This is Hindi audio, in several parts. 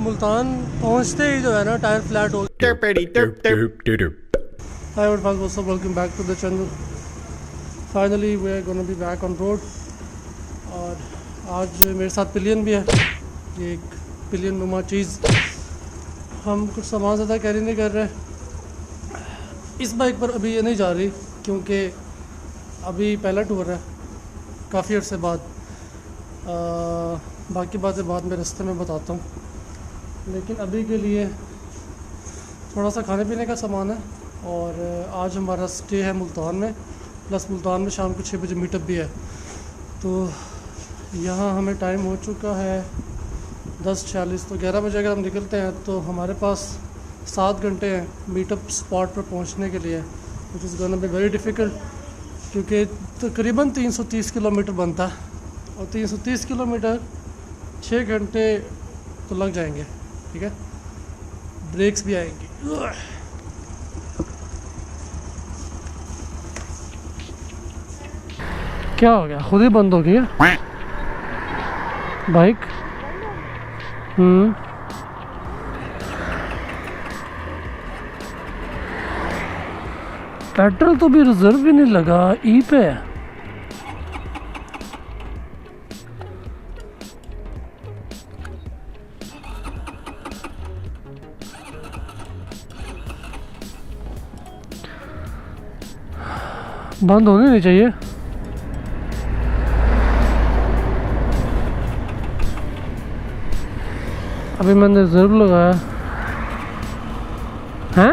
मुल्तान पहुंचते ही जो है ना टायर फ्लैट हो गया। Hi everyone, welcome back to the channel. Finally we are gonna be back on road. और आज मेरे साथ पिलियन भी है। ये एक पिलियन नुमा चीज़। हम कुछ सामान ज़्यादा कैरी नहीं कर रहे इस बाइक पर। अभी ये नहीं जा रही क्योंकि अभी पहला टूर है काफ़ी अर्से बाद। बाकी बातें बाद में रास्ते में बताता हूँ, लेकिन अभी के लिए थोड़ा सा खाने पीने का सामान है। और आज हमारा स्टे है मुल्तान में, प्लस मुल्तान में शाम को 6 बजे मीटअप भी है। तो यहाँ हमें टाइम हो चुका है 10:46। तो 11 बजे अगर हम निकलते हैं तो हमारे पास 7 घंटे हैं मीटअप स्पॉट पर पहुँचने के लिए, which is gonna be very difficult क्योंकि तकरीबन 330 किलोमीटर बनता है और 330 किलोमीटर 6 घंटे तो लग जाएंगे। ठीक है, ब्रेक्स भी आएंगी। क्या हो गया? खुद ही बंद हो गया बाइक। पेट्रोल तो भी रिजर्व भी नहीं लगा, ई पे है। बंद होनी नहीं चाहिए। अभी मैंने रिजर्व लगाया है।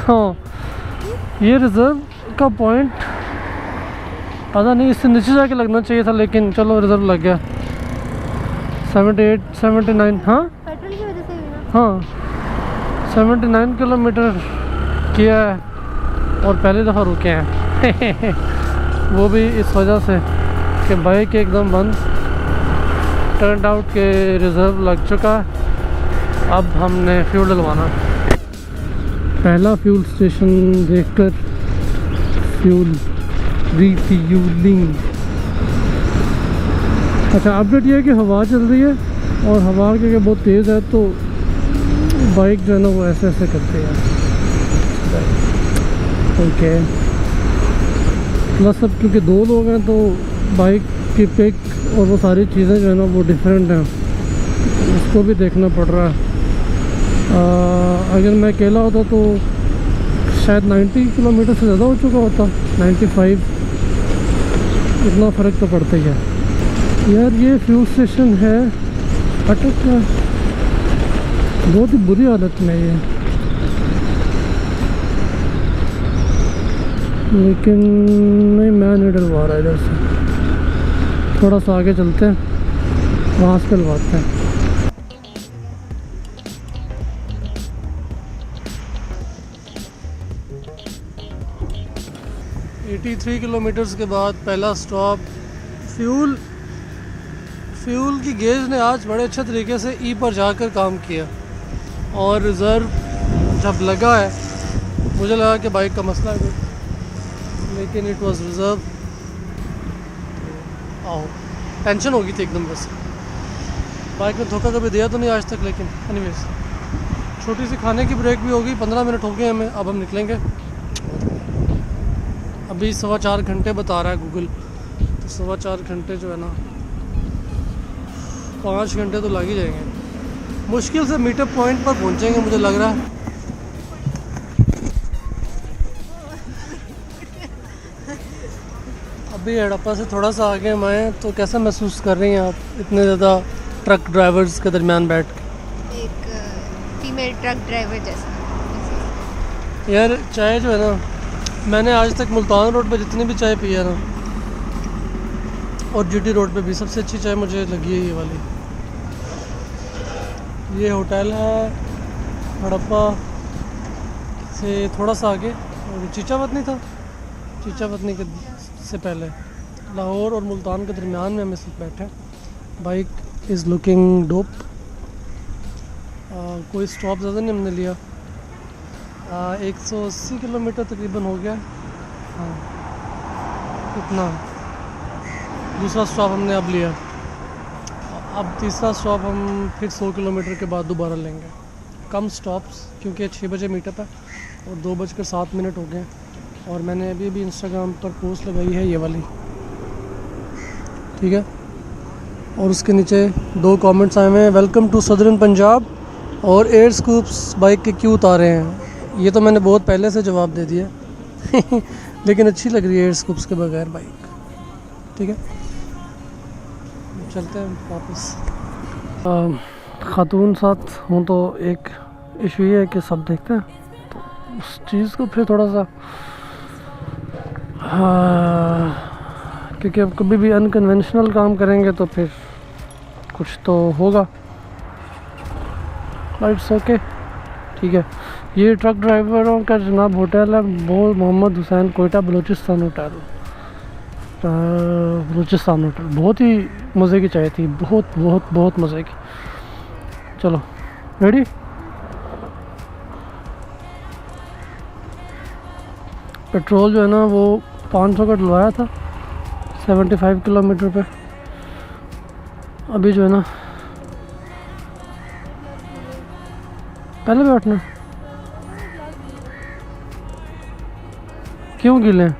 हाँ, ये रिजर्व का पॉइंट पता नहीं, इससे नीचे जाके लगना चाहिए था, लेकिन चलो रिजर्व लग गया। 78 79। हाँ पेट्रोल की वजह से भी ना। हाँ 79 किलोमीटर किया है और पहली दफ़ा रुके हैं। वो भी इस वजह से कि बाइक एकदम बंद। टर्न आउट के रिज़र्व लग चुका है। अब हमने फ्यूल डलवाना। पहला फ्यूल स्टेशन देखकर फ्यूल रिफ्यूलिंग। अच्छा, अपडेट ये है कि हवा चल रही है और हवा के बहुत तेज़ है, तो बाइक जो है ना वो ऐसे ऐसे करती है। ओके, प्लस अब क्योंकि 2 लोग हैं तो बाइक की पिक और वो सारी चीज़ें जो है ना वो डिफरेंट हैं, उसको भी देखना पड़ रहा है। अगर मैं अकेला होता तो शायद 90 किलोमीटर से ज़्यादा हो चुका होता, 95। इतना फ़र्क तो पड़ता ही है यार। ये फ्यूल स्टेशन है अटक का, बहुत ही बुरी हालत में ये, लेकिन नहीं, मैं नहीं डलवा रहा इधर से। थोड़ा सा आगे चलते हैं, वहाँ से डलवाते हैं। 83 किलोमीटर्स के बाद पहला स्टॉप फ्यूल की गेज ने आज बड़े अच्छे तरीके से ई पर जाकर काम किया। और रिज़र्व जब लगा है, मुझे लगा कि बाइक का मसला है, लेकिन इट वाज रिज़र्व। आओ, टेंशन हो गई थी एकदम। बस बाइक में धोखा कभी दिया तो नहीं आज तक, लेकिन एनीवेज छोटी सी खाने की ब्रेक भी होगी। 15 मिनट हो गए हमें, अब हम निकलेंगे। अभी 4.25 घंटे बता रहा है गूगल, तो 4.25 घंटे जो है ना 5 घंटे तो लग ही जाएंगे। मुश्किल से मीटअप पॉइंट पर पहुंचेंगे मुझे लग रहा है। अभी हड़प्पा से थोड़ा सा आगे हम आए, तो कैसा महसूस कर रही हैं आप इतने ज़्यादा ट्रक ड्राइवर्स के दरमियान बैठ के? एक फीमेल ट्रक ड्राइवर जैसा। यार चाय जो है ना, मैंने आज तक मुल्तान रोड पे जितनी भी चाय पी है ना, और जीटी रोड पे भी, सबसे अच्छी चाय मुझे लगी है ये वाली। ये होटल है हड़प्पा से थोड़ा सा आगे, और चीचा पत्नी था, चीचा पत्नी के से पहले लाहौर और मुल्तान के दरमियान में हम इस वक्त बैठे हैं। Bike is looking dope. कोई स्टॉप ज़्यादा नहीं हमने लिया। 180 किलोमीटर तकरीबन हो गया। हाँ, इतना। दूसरा स्टॉप हमने अब लिया। अब तीसरा स्टॉप हम फिर 100 किलोमीटर के बाद दोबारा लेंगे, कम स्टॉप्स, क्योंकि 6 बजे मीटअप है और 2:07 हो गए। और मैंने अभी भी इंस्टाग्राम पर पोस्ट लगाई है ये वाली, ठीक है। और उसके नीचे 2 कमेंट्स आए हुए हैं, वेलकम टू सदर्न पंजाब और एयर स्कूप्स बाइक के क्यों उतारे हैं। ये तो मैंने बहुत पहले से जवाब दे दिया लेकिन अच्छी लग रही है एयर स्कूप्स के बगैर बाइक, ठीक है। चलते हैं वापस। ख़ातून साथ हूँ तो एक इशू ये है कि सब देखते हैं, तो उस चीज़ को फिर थोड़ा सा क्योंकि अब कभी भी अनकन्वेंशनल काम करेंगे तो फिर कुछ तो होगा। इट्स ओके, ठीक है। ये ट्रक ड्राइवरों का जनाब होटल है, वो मोहम्मद हुसैन कोयटा बलूचिस्तान होटल, बलूचिस्तान होटल। बहुत ही मज़े की चाय थी, बहुत बहुत बहुत मज़े की। चलो रेडी। पेट्रोल जो है ना वो 500 का डलवाया था 75 किलोमीटर पे। अभी जो है ना पहले बैठना, क्यों गिले हैं?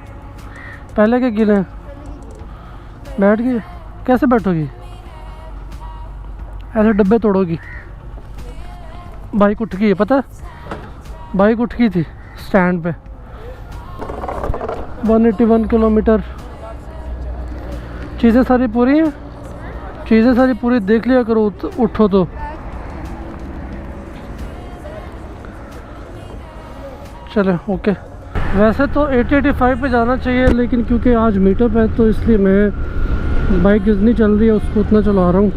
पहले के गिले हैं, बैठ गए। कैसे बैठोगी? ऐसे डब्बे तोड़ोगी। बाइक उठ गई है, पता है? बाइक उठ गई थी स्टैंड पे। 181 किलोमीटर। चीज़ें सारी पूरी हैं, चीज़ें सारी पूरी देख लिया करो, उठो तो। चले ओके। वैसे तो 80-85 पे जाना चाहिए, लेकिन क्योंकि आज मीटअप है तो इसलिए मैं बाइक जितनी चल रही है उसको उतना चला रहा हूँ,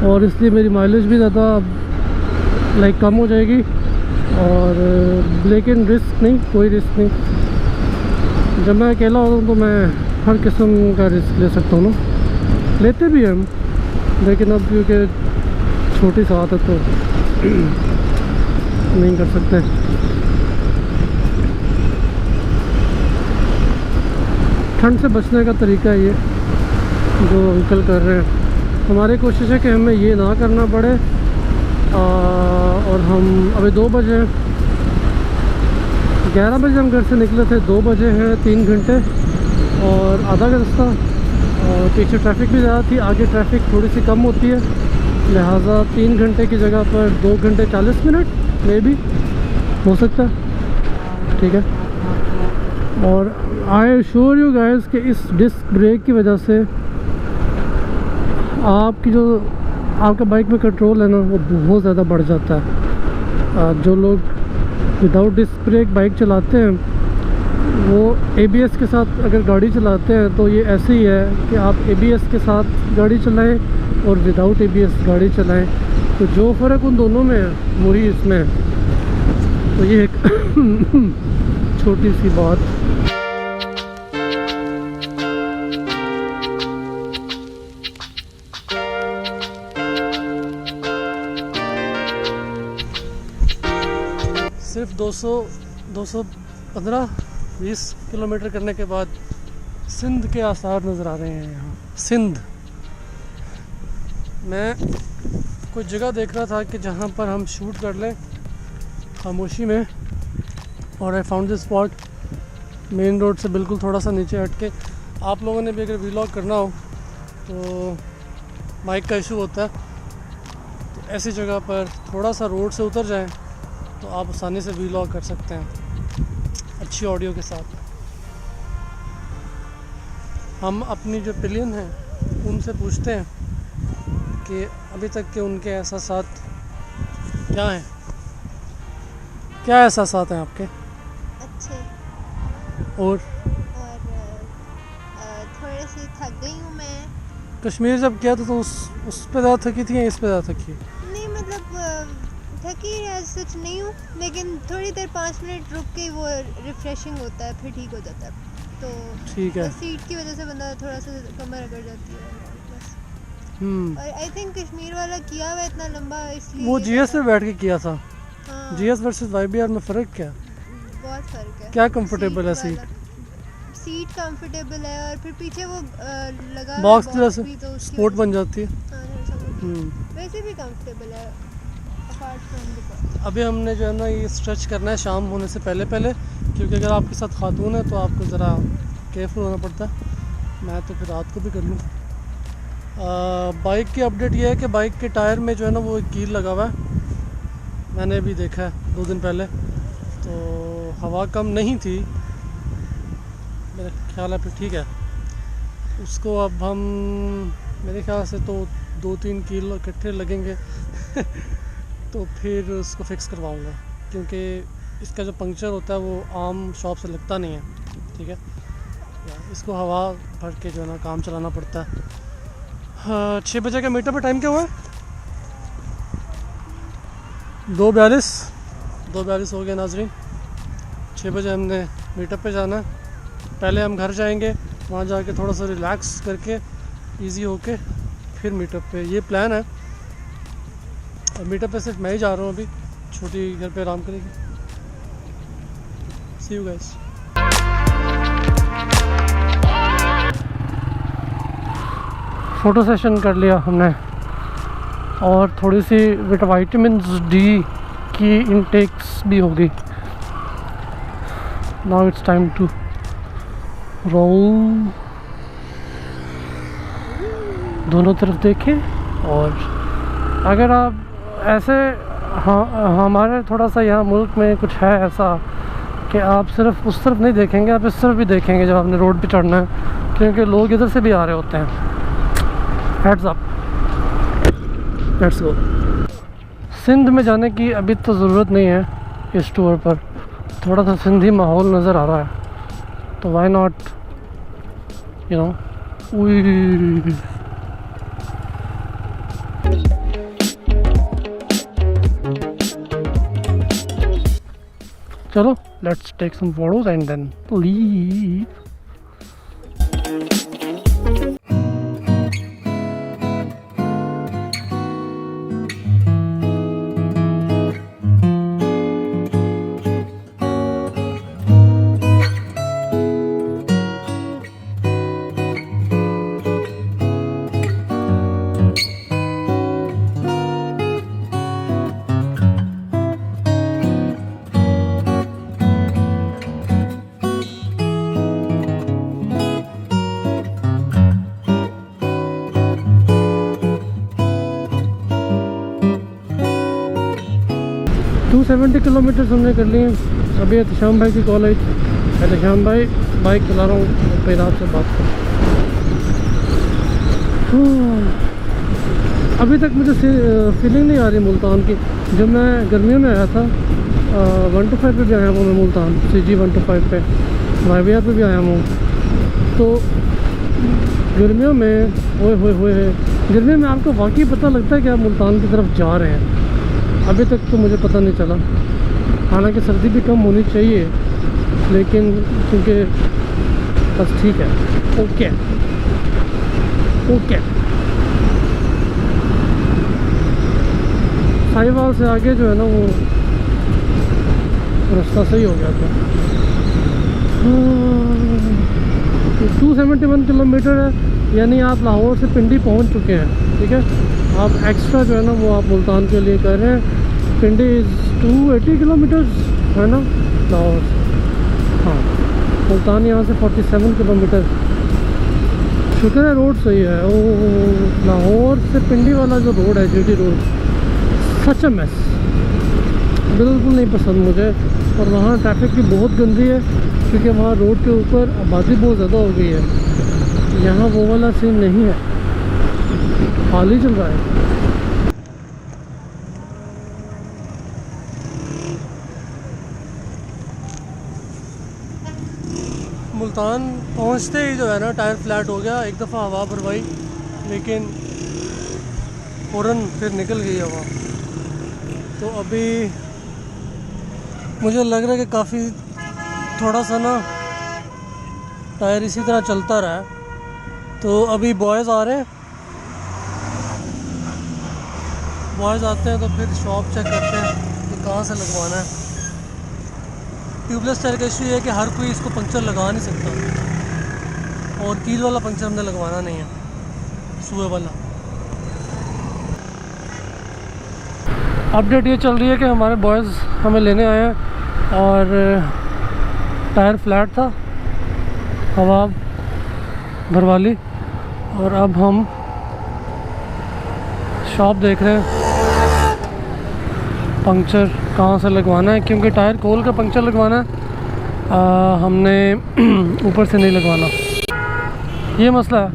और इसलिए मेरी माइलेज भी ज़्यादा लाइक कम हो जाएगी। और लेकिन रिस्क नहीं, कोई रिस्क नहीं। जब मैं अकेला होता हूँ तो मैं हर किस्म का रिस्क ले सकता हूँ ना, लेते भी हैं हम, लेकिन अब क्योंकि छोटी साथ है तो नहीं कर सकते। ठंड से बचने का तरीका ये जो अंकल कर रहे हैं, हमारी कोशिश है कि हमें ये ना करना पड़े। और हम अभी 2 बजे हैं, 11 बजे हम घर से निकले थे, 2 बजे हैं, 3 घंटे और आधा का रास्ता। और पीछे ट्रैफिक भी ज़्यादा थी, आगे ट्रैफिक थोड़ी सी कम होती है, लिहाजा 3 घंटे की जगह पर 2 घंटे 40 मिनट मे भी हो सकता है, ठीक है। और आई श्योर यू गाइस कि इस डिस्क ब्रेक की वजह से आपकी जो आपके बाइक में कंट्रोल है ना वो बहुत ज़्यादा बढ़ जाता है। जो लोग विदाउट डिस्क ब्रेक बाइक चलाते हैं वो ABS के साथ अगर गाड़ी चलाते हैं तो ये ऐसे ही है कि आप ABS के साथ गाड़ी चलाएं और विदाउट ABS गाड़ी चलाएं, तो जो फ़र्क उन दोनों में है वही इसमें है। तो ये एक छोटी सी बात। सिर्फ 215-20 किलोमीटर करने के बाद सिंध के आसार नज़र आ रहे हैं यहाँ। सिंध, मैं कोई जगह देख रहा था कि जहाँ पर हम शूट कर लें खामोशी में, और I found this spot main road से बिल्कुल थोड़ा सा नीचे हट के। आप लोगों ने भी अगर व्लॉग करना हो तो माइक का इशू होता है, तो ऐसी जगह पर थोड़ा सा रोड से उतर जाएं तो आप आसानी से व्लॉग कर सकते हैं अच्छी ऑडियो के साथ। हम अपनी जो पिलियन हैं उनसे पूछते हैं कि अभी तक के उनके एहसासात क्या हैं, क्या एहसासात हैं आपके? अच्छे। और थोड़े से थक गई हूँ मैं। कश्मीर जब किया तो उस पे ज़्यादा थकी थी या इस पे ज़्यादा थकी? नहीं मतलब थकी सच नहीं हूँ, लेकिन थोड़ी देर 5 मिनट रुक के वो रिफ्रेशिंग होता है, फिर ठीक हो जाता है। तो ठीक है, सीट की वजह से बंदा थोड़ा सा कमर अकड़ जाती है बस। और आई थिंक कश्मीर वाला किया हुआ इतना लंबा, इसलिए वो GS पे बैठ के किया था। हाँ, GS वर्सेस YBR में फ़र्क क्या? बहुत फ़र्क है। क्या कंफर्टेबल है सीट? सीट कंफर्टेबल है और फिर पीछे वो लगा बॉक्स की वजह से भी, तो उसकी स्पोर्ट वजह बन जाती है। हाँ, थोड़ा सा वो वैसे भी कंफर्टेबल है अपार्ट फ्रॉम द। अभी हमने जो है ना ये स्ट्रेच करना है शाम होने से पहले पहले, क्योंकि अगर आपके साथ खातून है तो आपको ज़रा केयरफुल होना पड़ता है। मैं तो फिर रात को भी कर लूँ। बाइक की अपडेट ये है कि बाइक के टायर में जो है ना वो एक कील लगा हुआ है, मैंने भी देखा है 2 दिन पहले। तो हवा कम नहीं थी मेरा ख्याल है, फिर ठीक है। उसको अब हम मेरे ख्याल से तो 2-3 कील इकट्ठे लगेंगे तो फिर उसको फिक्स करवाऊँगा, क्योंकि इसका जो पंक्चर होता है वो आम शॉप से लगता नहीं है, ठीक है। इसको हवा भर के जो है ना काम चलाना पड़ता है। 6 बजे का मीटर पे टाइम क्या हुआ है? 2:42 हो गया नाजरीन। 6 बजे हमने मीटअप पे जाना है। पहले हम घर जाएंगे, वहाँ जाके थोड़ा सा रिलैक्स करके इजी होके फिर मीटअप पे, ये प्लान है। और मीटअप पे सिर्फ मैं ही जा रहा हूँ अभी, छोटी घर पे आराम करेगी। See you guys. Photo session कर लिया हमने और थोड़ी सी विटामिन डी की इनटेक्स भी होगी। Now it's time to roll. दोनों तरफ देखें। और अगर आप ऐसे हमारे थोड़ा सा यहाँ मुल्क में कुछ है ऐसा कि आप सिर्फ उस तरफ नहीं देखेंगे, आप इस तरफ भी देखेंगे जब आपने रोड पे चढ़ना है, क्योंकि लोग इधर से भी आ रहे होते हैं। Heads up, let's go. Sindh में जाने की अभी तो ज़रूरत नहीं है इस टूर पर, थोड़ा सा सिंधी माहौल नज़र आ रहा है तो व्हाई नॉट, यू नो। चलो let's take some photos and then leave. To 70 kilometres हमने कर लिए। अभी एहतशाम भाई की कॉल आई। एहतशाम भाई बाइक चला रहा हूँ, फिर आपसे बात कर। अभी तक मुझे फीलिंग नहीं आ रही मुल्तान की। जब मैं गर्मियों में आया था 125 पे भी आया हूँ मैं मुल्तान, CG 125 पे, YBR पे भी आया हूँ। तो गर्मियों में ओए गर्मियों में आपको वाकई पता लगता है कि आप मुल्तान की तरफ जा रहे हैं। अभी तक तो मुझे पता नहीं चला, हालांकि सर्दी भी कम होनी चाहिए, लेकिन क्योंकि बस ठीक है। ओके साहिवाल से आगे जो है ना वो रास्ता सही हो गया था। 271 किलोमीटर है, यानी आप लाहौर से पिंडी पहुंच चुके हैं, ठीक है। आप एक्स्ट्रा जो है ना वो आप मुल्तान के लिए कर रहे हैं। पिंडी इज़ 280 किलोमीटर्स है ना लाहौर से। हाँ, मुल्तान यहाँ से 47 किलोमीटर। शुक्र है रोड सही है। ओ लाहौर से पिंडी वाला जो रोड है, GT रोड, सच अ मैस, बिल्कुल नहीं पसंद मुझे। और वहाँ ट्रैफिक भी बहुत गंदी है, क्योंकि वहाँ रोड के ऊपर आबादी बहुत ज़्यादा हो गई है। यहाँ वो वाला सीन नहीं है, हाल ही चल रहा है। मुल्तान पहुंचते ही जो है ना टायर फ्लैट हो गया। एक दफ़ा हवा भरवाई, लेकिन फ़ौरन फिर निकल गई हवा। तो अभी मुझे लग रहा है कि काफ़ी थोड़ा सा ना टायर इसी तरह चलता रहा है। तो अभी बॉयज़ आ रहे हैं, बॉयज़ आते हैं तो फिर शॉप चेक करते हैं कि कहाँ से लगवाना है। ट्यूबलेस टायर का इशू ये है कि हर कोई इसको पंक्चर लगा नहीं सकता, और कील वाला पंक्चर हमने लगवाना नहीं है, सुए वाला। अपडेट ये चल रही है कि हमारे बॉयज़ हमें लेने आए हैं और टायर फ्लैट था, हवा भरवा ली और अब हम शॉप देख रहे हैं पंक्चर कहाँ से लगवाना है, क्योंकि टायर खोल कर पंक्चर लगवाना है, हमने ऊपर से नहीं लगवाना। ये मसला है,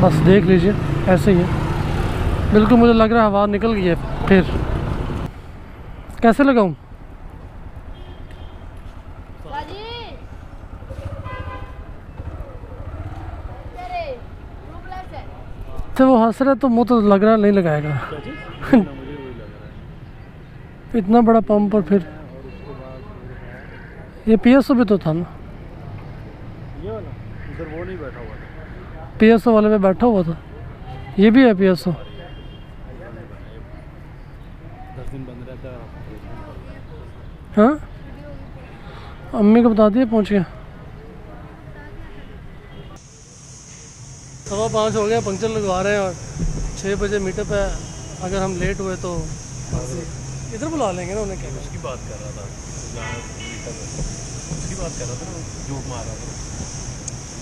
बस देख लीजिए ऐसे ही है। बिल्कुल मुझे लग रहा है हवा निकल गई है। फिर कैसे लगाऊं? तो वो हंस रहा है तो मुँह तो लग रहा नहीं लगाएगा। इतना बड़ा पंप और फिर ये PSO भी तो था ना, ये वाला उधर वो नहीं बैठा हुआ था, PSO वाले पे बैठा हुआ था। ये भी है PSO। 10 दिन बंद रहता है। हाँ अम्मी को बता दिए, पहुँच गया। 5:15 हो गया, पंक्चर लगवा रहे हैं और 6 बजे मीटअप है। अगर हम लेट हुए तो इधर बुला लेंगे ना उन्हें। क्या उसकी बात कर रहा था, उसकी बात कर रहा था, जोक मार रहा था।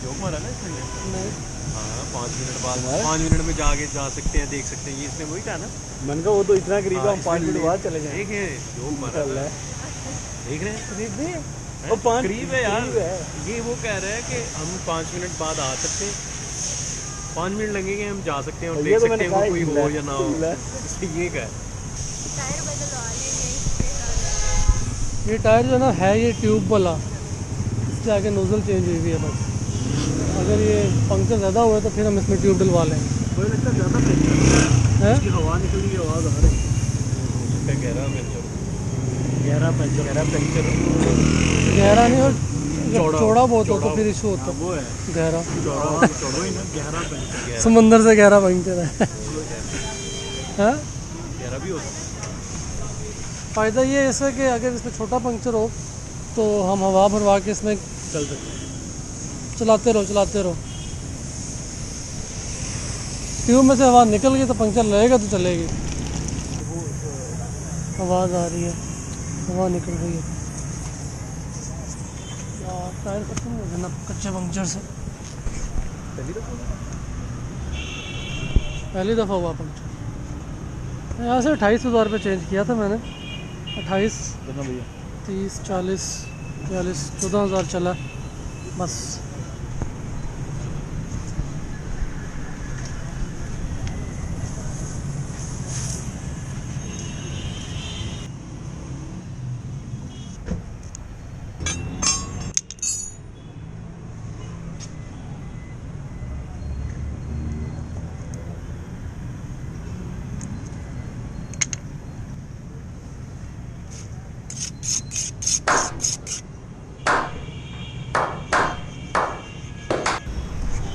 जोक मारा ना इसने? नहीं। हाँ 5 मिनट बाद, 5 मिनट में जाके जा सकते हैं, देख सकते हैं। ये इसने वही था ना, मन का वो तो इतना करीब है, हम 5 मिनट बाद चले जाएंगे। देखे जोक मारा है, देख रहे हैं करीब भी वो 5 करीब है यार। ये वो कह रहा है कि हम 5 मिनट बाद आ सकते हैं, 5 मिनट लगेंगे, हम जा सकते हैं और देख सकते हैं कोई हो या ना हो। ये क्या है? ये टायर जो ना है ये ट्यूब वाला, इसके आगे नोजल चेंज हुई हुई है बस। अगर ये पंक्चर ज़्यादा हुआ है तो फिर हम इसमें ट्यूब डलवा लेंगे। मुझे लगता है ज़्यादा पंचर है, इसकी हवा निकलने की आवाज़ आ रही है। गहरा पंचर, गहरा पंचर, गहरा पंचर, गहरा नहीं और चौड़ा बहुत हो तो फिर इशू होता है। वो है गहरा, चौड़ा ही ना, गहरा पंचर, समंदर से गहरा पंक्चर है। हाँ गहरा भी होता है। फ़ायदा ये है इसमें कि अगर इसमें छोटा पंक्चर हो तो हम हवा भरवा के इसमें चल सकते हैं, चलाते रहो। ट्यूब में से हवा निकल गई तो पंक्चर लगेगा तो चलेगी। आवाज़ आ रही है, हवा निकल रही है। यार टायर खत्म हो गया ना कच्चे पंक्चर से। पहली दफ़ा हुआ पंक्चर। यहाँ से 28,000 रुपये चेंज किया था मैंने। 28, 30, 40, 42, 14,000 चला बस।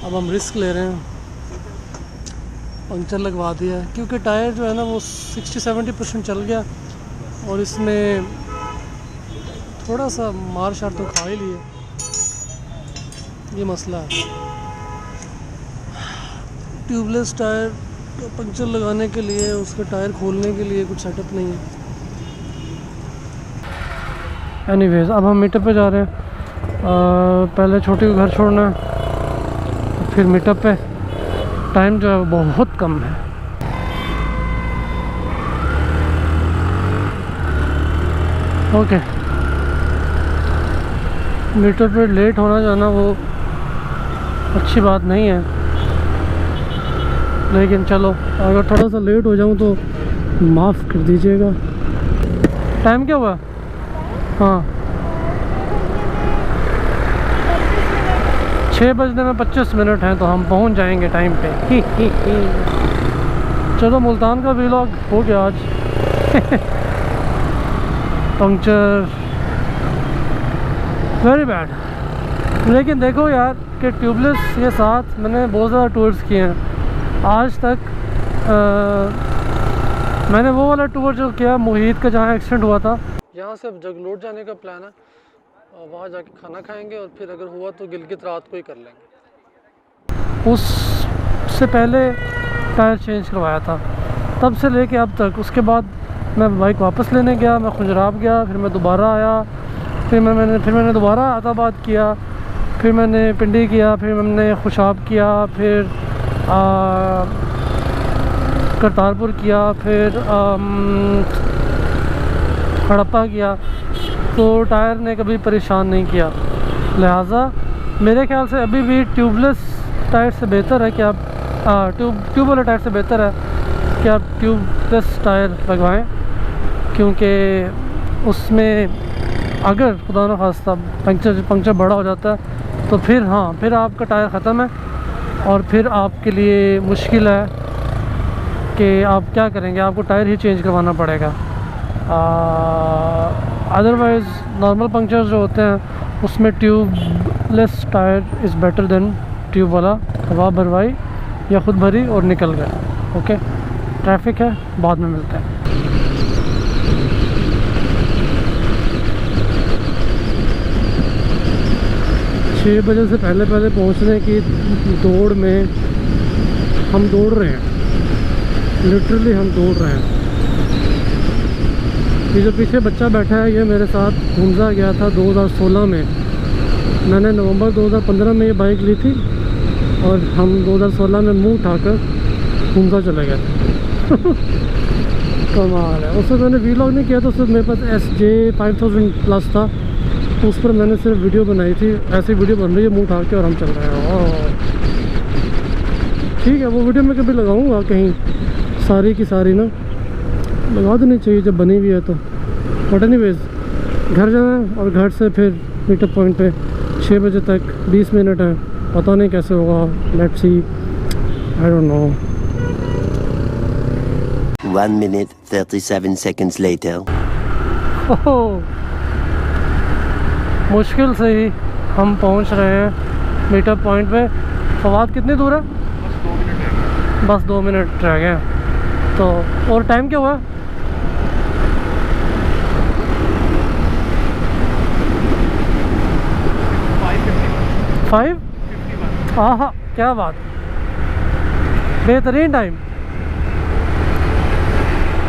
अब हम रिस्क ले रहे हैं, पंक्चर लगवा दिया है क्योंकि टायर जो है ना वो 60-70% चल गया और इसमें थोड़ा सा मार शार तो खा ही लिए। ये मसला है। ट्यूबलेस टायर पंक्चर लगाने के लिए, उसके टायर खोलने के लिए कुछ सेटअप नहीं है। एनीवेज अब हम मीटअप पे जा रहे हैं। पहले छोटी को घर छोड़ना है, फिर मीटअप पे। टाइम जो है वो बहुत कम है। ओके मीटअप पे लेट होना जाना वो अच्छी बात नहीं है, लेकिन चलो अगर थोड़ा सा लेट हो जाऊँ तो माफ़ कर दीजिएगा। टाइम क्या हुआ? हाँ 6 बजने में 25 मिनट हैं तो हम पहुंच जाएंगे टाइम पे। चलो मुल्तान का व्लॉग हो गया आज। Puncture very bad. लेकिन देखो यार कि ट्यूबलेस के साथ मैंने बहुत ज़्यादा टूर्स किए हैं आज तक। मैंने वो वाला टूर जो किया मोहित का जहाँ एक्सीडेंट हुआ था, यहाँ से अब जगलोट जाने का प्लान है और वहाँ जाके खाना खाएंगे और फिर अगर हुआ तो गिलगित रात को ही कर लेंगे। उससे पहले टायर चेंज करवाया था, तब से लेके अब तक। उसके बाद मैं बाइक वापस लेने गया, मैं खुजराब गया, फिर मैं दोबारा आया, फिर मैंने दोबारा आताबाद किया, फिर मैंने पिंडी किया, फिर मैंने खुशाब किया, फिर करतारपुर किया, फिर हड़प्पा किया। तो टायर ने कभी परेशान नहीं किया। लिहाजा मेरे ख्याल से अभी भी ट्यूबलेस टायर से बेहतर है कि आप ट्यूब वाले टायर से बेहतर है कि आप ट्यूबलेस टायर लगवाएं, क्योंकि उसमें अगर खुदा न खास्ता पंक्चर बड़ा हो जाता है तो फिर फिर आपका टायर ख़त्म है और फिर आपके लिए मुश्किल है कि आप क्या करेंगे, आपको टायर ही चेंज करवाना पड़ेगा। अदरवाइज़ नॉर्मल पंक्चर्स जो होते हैं उसमें tubeless tyre is better than tube वाला। हवा भरवाई या ख़ुद भरी और निकल गए। ओके, ट्रैफिक है, बाद में मिलते हैं। 6 बजे से पहले पहुंचने की दौड़ में हम दौड़ रहे हैं, लिटरली हम दौड़ रहे हैं। ये जो पीछे बच्चा बैठा है ये मेरे साथ हुंजा गया था 2016 में। मैंने नवंबर 2015 में ये बाइक ली थी और हम 2016 में मुंह उठाकर हुंजा चले गए थे। कमाल है। उससे मैंने वीलॉग नहीं किया था, उससे मेरे पास SJ 5000 प्लस था, उस पर मैंने सिर्फ वीडियो बनाई थी। ऐसी वीडियो बन रही है मुंह उठा के और हम चल रहे हैं। ठीक है, वो वीडियो मैं कभी लगाऊंगा कहीं, सारी की सारी ना लगा देनी चाहिए जब बनी हुई है तो। बट एनीवेज घर जाना है और घर से फिर मीटअप पॉइंट पे 6 बजे तक 20 मिनट है, पता नहीं कैसे होगा, let's see, I don't know. 1 minute 37 seconds later. मुश्किल से ही हम पहुंच रहे हैं मीटअप पॉइंट पे। फवाद कितनी दूर है? बस 2 मिनट रह गए। तो और टाइम क्या हुआ? 5:51। हाँ, क्या बात, बेहतरीन टाइम।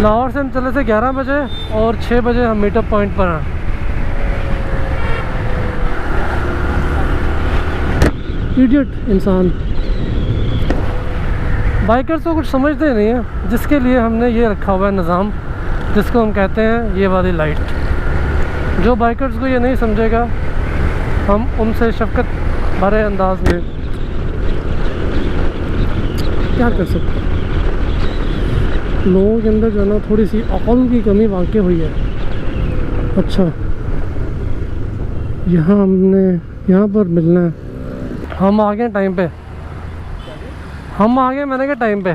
लाहौर से हम चले थे 11 बजे और 6 बजे हम मीटअप पॉइंट पर हैं। इडियट इंसान, बाइकर्स तो कुछ समझते नहीं है, जिसके लिए हमने ये रखा हुआ है निज़ाम, जिसको हम कहते हैं ये वाली लाइट। जो बाइकर्स को ये नहीं समझेगा हम उनसे शफकत भरे अंदाज में क्या कर सकते हैं। लोगों के अंदर जो है ना थोड़ी सी अक़ल की कमी वाक़ई हुई है। अच्छा, यहाँ पर मिलना है। हम आ गए टाइम पे, हम आ गए, मैंने कहा टाइम पे।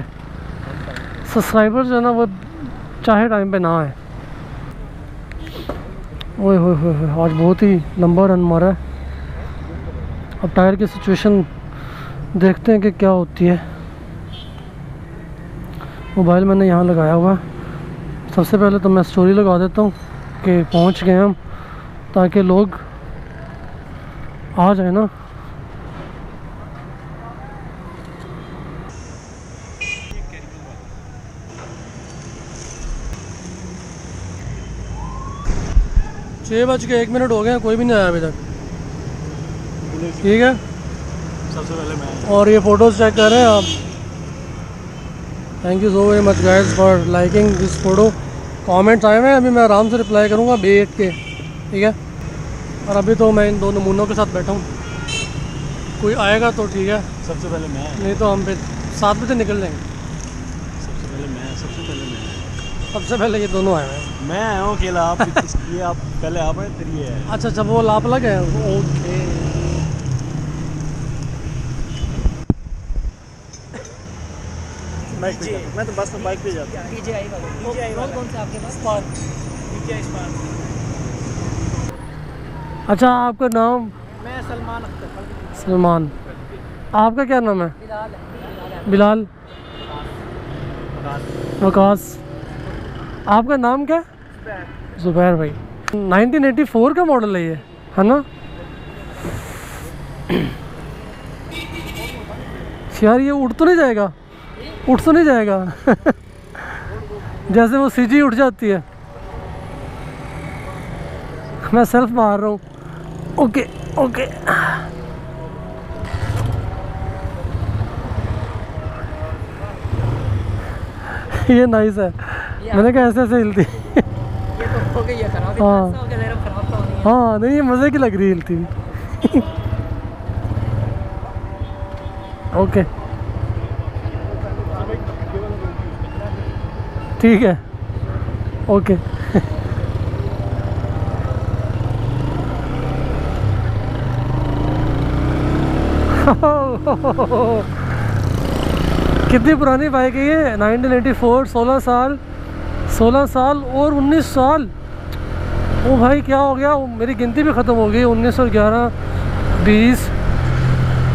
सब्सक्राइबर जो है ना वो चाहे टाइम पे ना आए। ओए होए, आज बहुत ही लंबा रन मारा है। अब टायर की सिचुएशन देखते हैं कि क्या होती है। मोबाइल मैंने यहाँ लगाया हुआ है। सबसे पहले तो मैं स्टोरी लगा देता हूँ कि पहुँच गए हम, ताकि लोग आ जाए ना। छः बज के 1 मिनट हो गए, कोई भी नहीं आया अभी तक। ठीक है, सबसे पहले मैं और ये फ़ोटोज़ चेक कर रहे हैं आप। Thank you so very much guys for liking this photo. Comments आए हुए हैं, अभी मैं आराम से रिप्लाई करूँगा बैठ के। ठीक है, और अभी तो मैं इन 2 नमूनों के साथ बैठा हूँ। कोई आएगा तो ठीक है, सबसे पहले मैं, नहीं तो हम फिर 7 बजे निकल जाएंगे। सबसे पहले मैं सबसे पहले ये दोनों आए हुए हैं। मैं आया हूँ अकेला। आप ये आप पहले आप आए फिर ये है। अच्छा, वो लाप लग है। ओके, मैं तो बस में बाइक पे जाता हूँ। कौन सा आपके पास? अच्छा, आपका नाम? मैं सलमान अख्तर। सलमान। आपका क्या नाम है? बिलाल। वकास। आपका नाम क्या? ज़ुबैर भाई। 1984 का मॉडल है ये, है ना? यार ये उठ तो नहीं जाएगा? जैसे वो सीजी उठ जाती है। मैं सेल्फ मार रहा हूँ। ओके ओके, ये नाइस है। मैंने कहा ऐसे ऐसे हिलती। ये तो हो गई है खराब, हाँ। इतना हो गया जरा खराब तो होनी है। हाँ नहीं, ये मज़े की लग रही है हिलती हुई। ओके ठीक है, ओके। कितनी पुरानी बाइक है ये? 1984, 16 साल और 19 साल। ओ भाई क्या हो गया, मेरी गिनती भी ख़त्म हो गई। 1911, 20,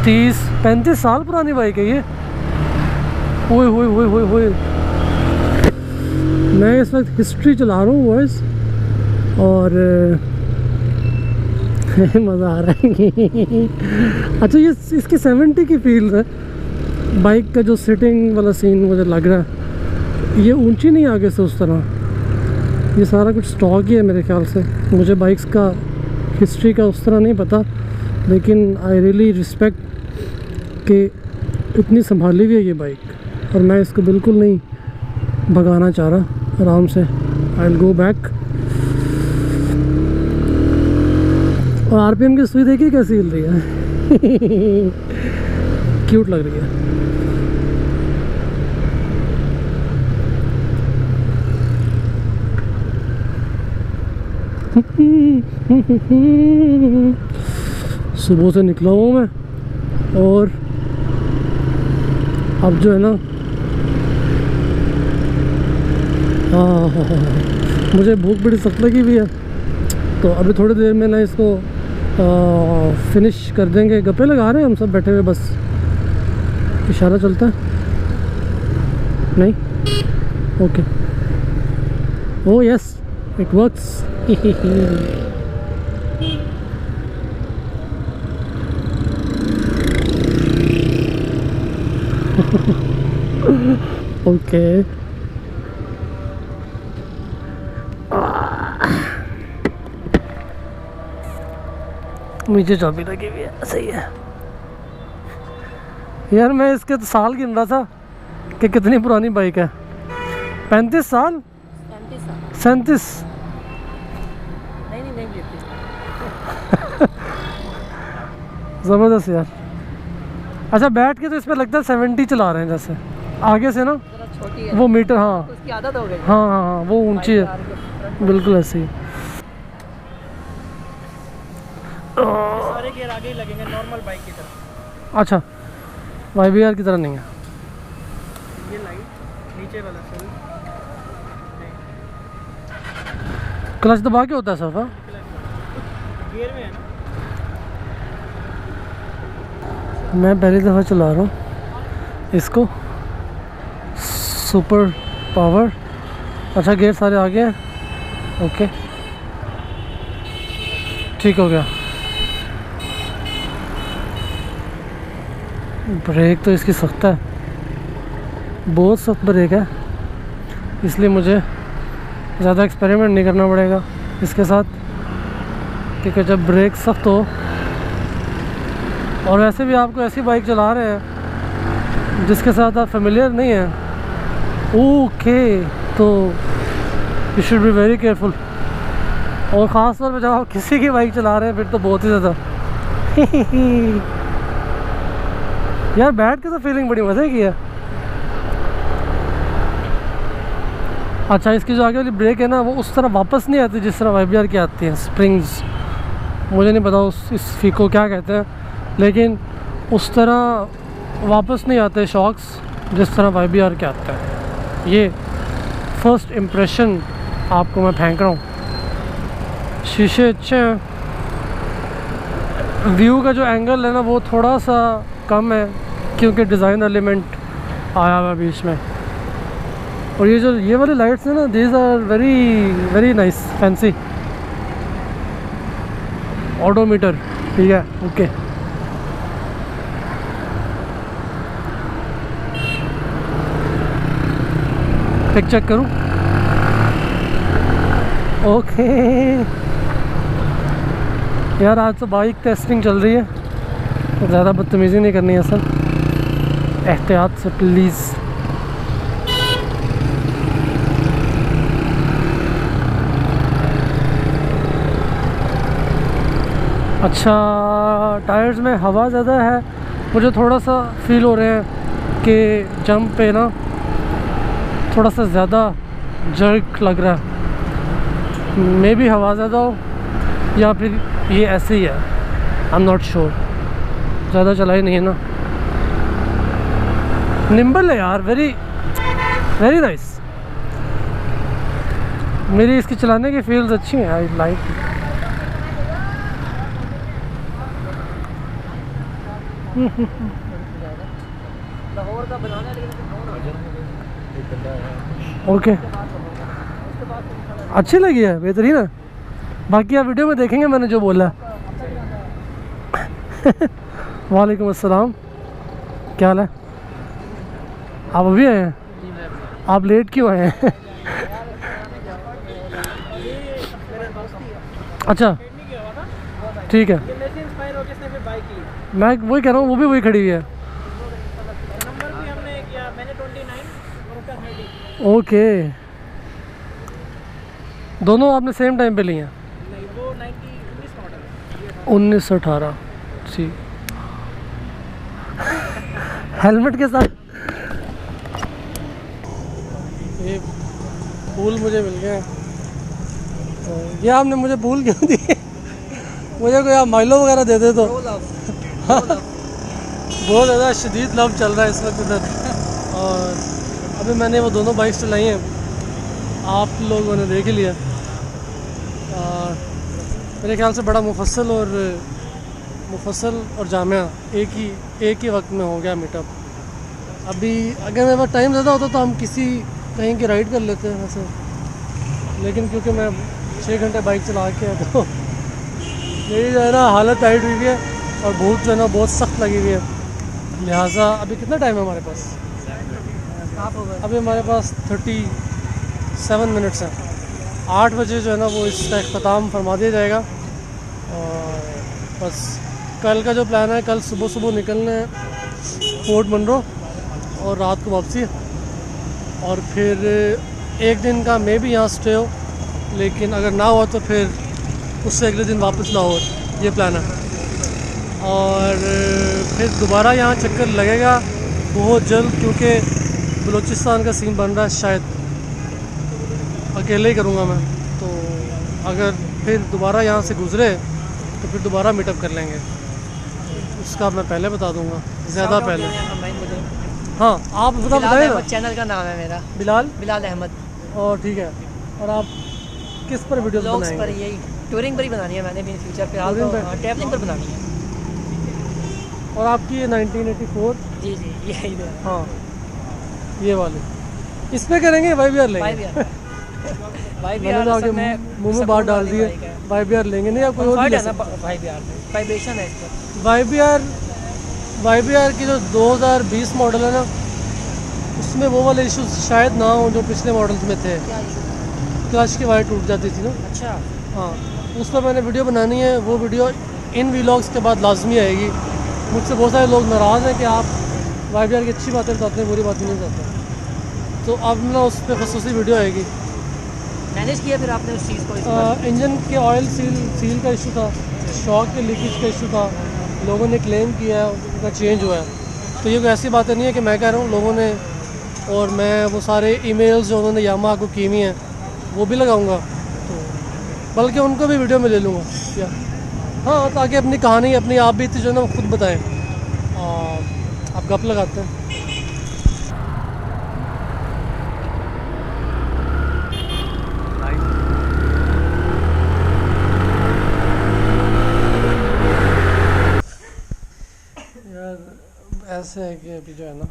30, 35 साल पुरानी बाइक है ये। ओए होए होए होए होए। मैं इस वक्त हिस्ट्री चला रहा हूँ बॉयज़, और मज़ा आ रहा है। अच्छा, ये इसकी 70 की फील है बाइक का, जो सिटिंग वाला सीन मुझे लग रहा है। ये ऊंची नहीं आगे से उस तरह, ये सारा कुछ स्टॉक ही है मेरे ख्याल से। मुझे बाइक्स का हिस्ट्री का उस तरह नहीं पता, लेकिन आई रियली रिस्पेक्ट कि इतनी संभाली हुई है ये बाइक। और मैं इसको बिल्कुल नहीं भगाना चाह रहा, आराम से आई विल गो बैक। और आरपीएम की सुई देखिए कैसी हिल रही है। क्यूट लग रही है। सुबह से निकला हूँ मैं, और अब जो है ना, मुझे भूख बड़ी सख्त लगी हुई है। तो अभी थोड़ी देर में ना इसको फिनिश कर देंगे। गप्पे लगा रहे हैं हम सब बैठे हुए, बस इशारा चलता है नहीं। Okay, oh yes it works. Okay, नीचे चाबी लगी हुई है, सही है यार। मैं इसके तो साल गिन रहा था कि कितनी पुरानी बाइक है। 35 साल, 37। नहीं ज़बरदस्त यार। अच्छा, बैठ के तो इस पर लगता है 70 चला रहे हैं जैसे, आगे से ना जरा छोटी है वो मीटर। हाँ उसकी आदत हो गई। हाँ हाँ हाँ, वो ऊंची है, बिल्कुल ऐसे ही। सारे गियर आगे ही लगेंगे नॉर्मल बाइक की तरह। अच्छा, YBR की तरह नहीं है। ये लाइट नीचे वाला सेल क्लच दबा के होता है सर? गियर में है ना। मैं पहली दफ़ा चला रहा हूँ इसको, सुपर पावर। अच्छा, गियर सारे आगे हैं। ओके, ठीक हो गया। ब्रेक तो इसकी सख्त है, बहुत सख्त ब्रेक है, इसलिए मुझे ज़्यादा एक्सपेरिमेंट नहीं करना पड़ेगा इसके साथ, क्योंकि जब ब्रेक सख्त हो, और वैसे भी आपको ऐसी बाइक चला रहे हैं जिसके साथ आप फेमिलियर नहीं हैं, ओके, तो you should be very careful. और ख़ास तौर पे जब आप किसी की बाइक चला रहे हैं, फिर तो बहुत ही ज़्यादा। यार बैठ के तो फीलिंग बड़ी मज़े की है। अच्छा, इसकी जो आगे वाली ब्रेक है ना, वो उस तरह वापस नहीं आती जिस तरह YBR की आती हैं स्प्रिंग्स। मुझे नहीं पता इस फीक को क्या कहते हैं, लेकिन उस तरह वापस नहीं आते शॉक्स जिस तरह YBR के आते हैं। ये फर्स्ट इम्प्रेशन आपको मैं फेंक रहा हूँ। शीशे अच्छे हैं, व्यू का जो एंगल है ना वो थोड़ा सा कम है, क्योंकि डिज़ाइन एलिमेंट आया हुआ बीच में। और ये वाली लाइट्स हैं ना, these are very very nice, fancy. Odometer, ठीक है, ओके। पिक चेक करूँ। ओके यार, आज तो बाइक टेस्टिंग चल रही है, तो ज़्यादा बदतमीज़ी नहीं करनी है सर, एहतियात से प्लीज़। अच्छा, टायर्स में हवा ज़्यादा है, मुझे थोड़ा सा फील हो रहे हैं कि जंप पे ना थोड़ा सा ज़्यादा जर्क लग रहा है। मे भी हवा ज़्यादा हो या फिर ये ऐसे ही है, आई एम नॉट श्योर। ज़्यादा चलाई नहीं है ना। निम्बल है यार, वेरी वेरी नाइस। मेरी इसकी चलाने की फील्स अच्छी हैं, आई लाइक। ओके, अच्छी लगी है, बेहतरीन है। बाकी आप वीडियो में देखेंगे मैंने जो बोला। वालेकुम अस्सलाम, क्या हाल है? आप अभी आए हैं? आप लेट क्यों आए हैं? अच्छा ठीक है, मैं वही कह रहा हूँ, वो भी वही खड़ी हुई है। ओके, दोनों आपने सेम टाइम पे लिए हैं? 1918, ठीक। हेलमेट के साथ ये फूल मुझे मिल गए। ये आपने मुझे फूल क्यों दिए? मुझे कोई आप माइलो वगैरह दे दे तो। बहुत ज़्यादा शदीद लव चल रहा है इस वक्त इधर। और अभी मैंने वो दोनों बाइक्स चलाई हैं, आप लोगों ने देख ही लिया। मेरे ख्याल से बड़ा मुफस्सल और जामिया एक ही वक्त में हो गया मीटअप। अभी अगर मेरे पास टाइम ज़्यादा होता तो हम कहीं की राइड कर लेते हैं वैसे, लेकिन क्योंकि मैं 6 घंटे बाइक चला के तो मेरी जो है ना हालत टाइट हुई है और भूख जो है ना बहुत सख्त लगी हुई है। लिहाजा अभी कितना टाइम है हमारे पास? अभी हमारे पास 37 मिनट्स हैं। 8 बजे जो है ना वो इसका अख्ताम फरमा दिया जाएगा। और बस कल का जो प्लान है, कल सुबह निकलना है पोर्ट मनरो और रात को वापसी, और फिर एक दिन का मे भी यहाँ स्टे हो, लेकिन अगर ना हुआ तो फिर उससे अगले दिन वापस लाहौर, ये प्लान है। और फिर दोबारा यहाँ चक्कर लगेगा बहुत जल्द, क्योंकि बलूचिस्तान का सीन बन रहा है, शायद अकेले ही करूँगा मैं। तो अगर फिर दोबारा यहाँ से गुज़रे तो फिर दोबारा मीटअप कर लेंगे, उसका मैं पहले बता दूँगा, ज़्यादा पहले। हाँ आप बताइए ना। चैनल का नाम है मेरा बिलाल अहमद। और ठीक है, और आप किस पर वीडियोस बनाएंगे? पर यही टूरिंग पर ही बनानी है मैंने भी फ्यूचर पे, ट्रैवलिंग पर बनानी है। और आपकी ये 1984? जी यही है। हाँ ये वाले इस पे करेंगे, YBR लेंगे? मैंने तो आगे मुँह में बात डाल दी है, YBR लेंगे नहीं, या कोई और ले सकते? वाइब्रेशन है इस पर। YBR की जो 2020 मॉडल है ना, उसमें वो वाले इश्यूज शायद ना हो जो पिछले मॉडल्स में थे। क्लच की वायर टूट जाती थी ना। अच्छा हाँ, उस पर मैंने वीडियो बनानी है। वो वीडियो इन व्लॉग्स के बाद लाजमी आएगी। मुझसे बहुत सारे लोग नाराज़ हैं कि आप YBR की अच्छी बातें बताते हैं, बुरी बातें नहीं बताते। तो अब ना उस पर खसूसी वीडियो आएगी। मैनेज किया फिर आपने उस चीज़ को? इंजन के ऑयल सील का इशू था, शॉक के लीकेज का इशू था, लोगों ने क्लेम किया है उनका चेंज हुआ है। तो ये कोई ऐसी बातें नहीं है कि मैं कह रहा हूँ, लोगों ने, और मैं वो सारे ईमेल्स जो उन्होंने यामाहा को की हुई हैं वो भी लगाऊंगा, तो बल्कि उनको भी वीडियो में ले लूँगा क्या। हाँ, ताकि अपनी कहानी अपनी आप भी जो है ना खुद बताएं। आप गप लगाते हैं। ऐसे है कि अभी जो है ना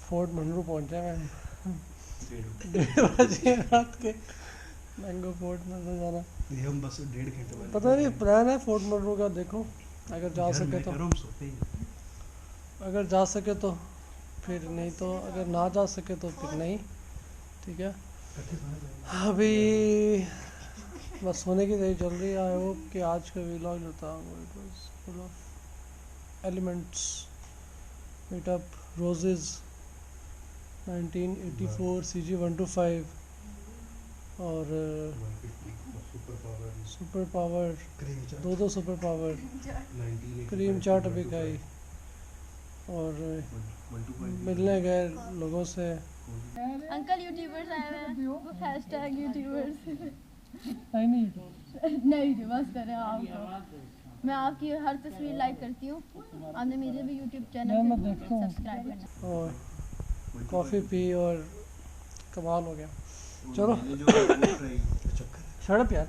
फोर्ट मनरो पहुंचा है। 1:30 बजे रात के मैंगो फोर्ट मनरो जाना। हम बस 1.5 घंटे बाद पता नहीं प्लान है फोर्ट मनरो का, देखो अगर जा सके तो, अगर जा सके तो फिर, नहीं तो अगर ना जा सके तो फिर नहीं। ठीक है, अभी बस सोने की तैयारी चल रही है। आई होप कि आज का व्लॉग जो था वो it was full of elements. Meetup roses 1984 CG125 और सुपर पावर, दो सुपर पावर, क्रीम चाट अभी खाई और मिलने गए लोगों से। अंकल यूट्यूबर्स आए हुए हैं, हैशटैग यूट्यूबर्स। नहीं नहीं जी बस करें आप। मैं आपकी हर तस्वीर लाइक करती हूँ। आपने मेरे भी यूट्यूब चैनल मैं देखता हूँ। सब्सक्राइब करना। और कॉफ़ी पी और कमाल हो गया। चलो शड़प यार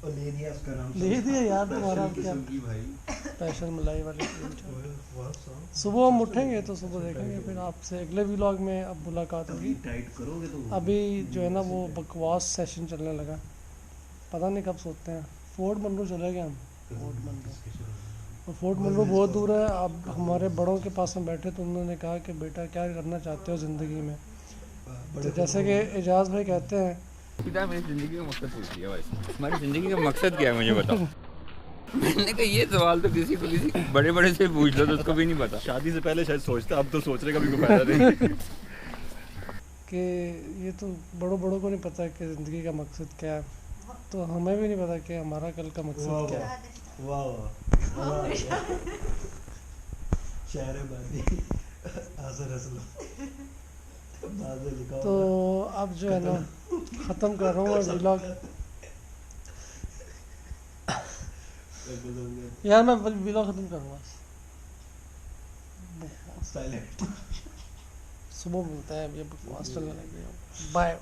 ले दिया यार तुम्हारा क्या स्पेशल मलाई वाली क्रीम चाट। सुबह हम उठेंगे तो सुबह देखेंगे, फिर आपसे अगले व्लॉग में अब मुलाकात होगी। अभी जो है ना वो बकवास सेशन चलने लगा, पता नहीं कब सोते हैं। फोर्ट मनरो चले गए हम। फोर्ट मनरो और फोर्ट मनरो बहुत दूर है। अब हमारे बड़ों के पास में बैठे तो उन्होंने कहा कि बेटा क्या करना चाहते हो ज़िंदगी में। तो जैसे कि एजाज भाई कहते हैं, पिता मेरी ज़िंदगी का मकसद पूछ लिया भाई। हमारी ज़िंदगी का मकसद क्या है मुझे बताओ। मैंने कहा ये सवाल तो किसी बड़े बड़े से पूछ लो तो उसको भी नहीं पता। शादी से पहले शायद सोचता, अब तो सोचने का भी कोई फायदा नहीं। कि ये तो बड़ों को नहीं पता कि ज़िंदगी का मकसद क्या है, तो हमें भी नहीं पता कि हमारा कल का मकसद क्या है। तो अब जो है ना ख़त्म कर रहा हूँ व्लॉग। यार मैं व्लॉग ख़त्म करूँगा। सुबह मिलता है, अब ये बकवास चलने लगी है। बाय।